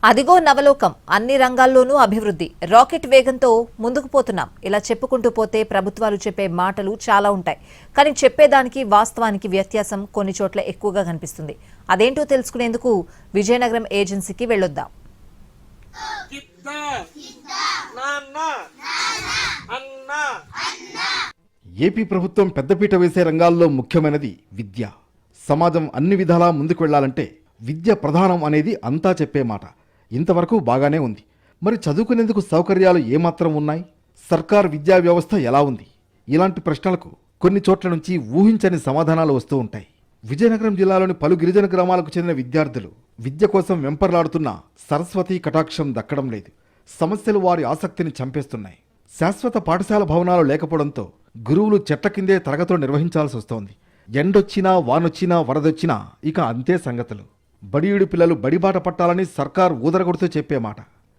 అదిగో నవలోకం, అన్ని రంగాల్లోనూ అభివృద్ధి, రాకెట్ వేగంతో ముందుకు పోతున్నాం. ఇలా చెప్పుకుంటూ పోతే ప్రభుత్వాలు చెప్పే మాటలు చాలా ఉంటాయి. కానీ చెప్పేదానికి వాస్తవానికి వ్యత్యాసం కొన్ని చోట్ల ఎక్కువగా కనిపిస్తుంది. అదేంటో తెలుసుకునేందుకు విజయనగరం ఏజెన్సీకి వెళ్ళొద్దాం. ఏపీ ప్రభుత్వం పెద్దపీట వేసే రంగాల్లో ముఖ్యమైనది విద్య. సమాజం అన్ని విధాలా ముందుకు వెళ్లాలంటే విద్య ప్రధానం అనేది అంతా చెప్పే మాట. ఇంతవరకు బాగానే ఉంది. మరి చదువుకునేందుకు సౌకర్యాలు ఏమాత్రం ఉన్నాయి? సర్కార్ విద్యా వ్యవస్థ ఎలా ఉంది? ఇలాంటి ప్రశ్నలకు కొన్ని చోట్ల నుంచి ఊహించని సమాధానాలు వస్తూ ఉంటాయి. విజయనగరం జిల్లాలోని పలు గిరిజన గ్రామాలకు చెందిన విద్యార్థులు విద్య కోసం వెంపర్లాడుతున్న సరస్వతి కటాక్షం దక్కడం లేదు. సమస్యలు వారి ఆసక్తిని చంపేస్తున్నాయి. శాశ్వత పాఠశాల భవనాలు లేకపోవడంతో గురువులు చెట్ల కిందే తరగతులు నిర్వహించాల్సి వస్తోంది. ఎండొచ్చినా వానొచ్చినా వరదొచ్చినా ఇక అంతే సంగతులు. బడియుడి పిల్లలు బడిబాట పట్టాలని సర్కార్ ఊదరగొడుతూ చెప్పే మాట.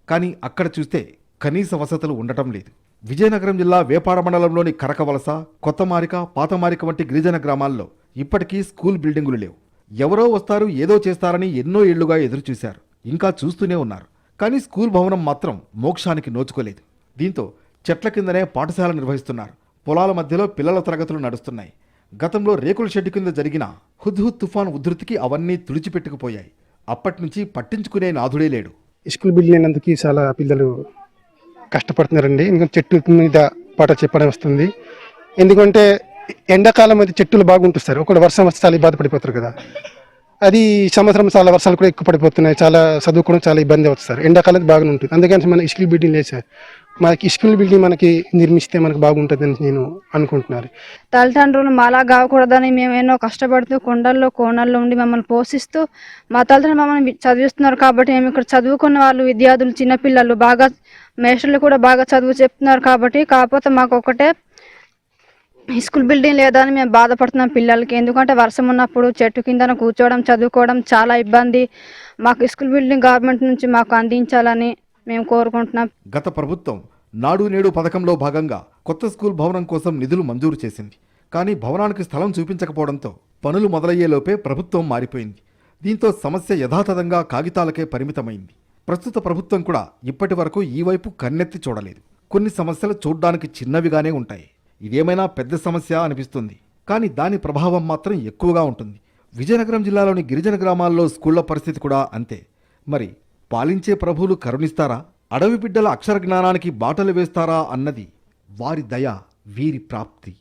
కానీ అక్కడ చూస్తే కనీస వసతులు ఉండటం లేదు. విజయనగరం జిల్లా వేపాడ మండలంలోని కరకవలస, కొత్తమారిక, పాతమారిక వంటి గిరిజన గ్రామాల్లో ఇప్పటికీ స్కూల్ బిల్డింగులు లేవు. ఎవరో వస్తారు, ఏదో చేస్తారని ఎన్నో ఏళ్లుగా ఎదురుచూశారు. ఇంకా చూస్తూనే ఉన్నారు. కానీ స్కూల్ భవనం మాత్రం మోక్షానికి నోచుకోలేదు. దీంతో చెట్ల కిందనే పాఠశాల నిర్వహిస్తున్నారు. పొలాల మధ్యలో పిల్లల తరగతులు నడుస్తున్నాయి. గతంలో రేకుల షెడ్డు కింద జరిగిన హుద్హుద్ తుఫాన్ ఉధృతికి అవన్నీ తుడిచిపెట్టుకుపోయాయి. అప్పటి నుంచి పట్టించుకునే నాథుడే లేడు. స్కూల్ బిల్డింగ్ అయినందుకు చాలా పిల్లలు కష్టపడుతున్నారండి. ఎందుకంటే చెట్టు మీద పాట చెప్పడం వస్తుంది. ఎందుకంటే ఎండాకాలం అయితే చెట్టులు బాగుంటుంది సార్. ఒకటి వర్షం వస్తే చాలా బాధపడిపోతారు కదా. అది సంవత్సరం చాలా వర్షాలు కూడా ఎక్కువ పడిపోతున్నాయి. చాలా చదువుకోవడం చాలా ఇబ్బంది అవుతుంది సార్. ఎండాకాలం బాగానే ఉంటుంది. అందుకని మన స్కూల్ బిల్డింగ్ లేదు సార్. మనకి స్కూల్ బిల్డింగ్ మనకి నిర్మిస్తే మనకు బాగుంటుందని నేను అనుకుంటున్నాను. తల్లిదండ్రులు మాలా కాకూడదని మేము ఎన్నో కష్టపడుతూ కొండల్లో కోణల్లో ఉండి మమ్మల్ని పోషిస్తూ మా తల్లిదండ్రులు మమ్మల్ని చదివిస్తున్నారు. కాబట్టి మేము ఇక్కడ చదువుకున్న వాళ్ళు విద్యార్థులు, చిన్నపిల్లలు బాగా మేస్టర్లు కూడా బాగా చదువు చెప్తున్నారు. కాకపోతే మాకు ఒకటే స్కూల్ బిల్డింగ్ లేదని మేము బాధపడుతున్నాం పిల్లలకి. ఎందుకంటే వర్షం ఉన్నప్పుడు చెట్టు కింద కూర్చోవడం, చదువుకోవడం చాలా ఇబ్బంది. మాకు స్కూల్ బిల్డింగ్ గవర్నమెంట్ నుంచి మాకు అందించాలని మేము కోరుకుంటున్నాం. గత ప్రభుత్వం నాడు నేడు పథకంలో భాగంగా కొత్త స్కూల్ భవనం కోసం నిధులు మంజూరు చేసింది. కానీ భవనానికి స్థలం చూపించకపోవడంతో పనులు మొదలయ్యేలోపే ప్రభుత్వం మారిపోయింది. దీంతో సమస్య యథాతథంగా కాగితాలకే పరిమితమైంది. ప్రస్తుత ప్రభుత్వం కూడా ఇప్పటి వరకు ఈ వైపు కన్నెత్తి చూడలేదు. కొన్ని సమస్యలు చూడ్డానికి చిన్నవిగానే ఉంటాయి. ఇదేమైనా పెద్ద సమస్య అనిపిస్తుంది. కానీ దాని ప్రభావం మాత్రం ఎక్కువగా ఉంటుంది. విజయనగరం జిల్లాలోని గిరిజన గ్రామాల్లో స్కూళ్ల పరిస్థితి కూడా అంతే. మరి పాలించే ప్రభువులు కరుణిస్తారా? అడవి బిడ్డల అక్షర జ్ఞానానికి బాటలు వేస్తారా అన్నది వారి దయ, వీరి ప్రాప్తి.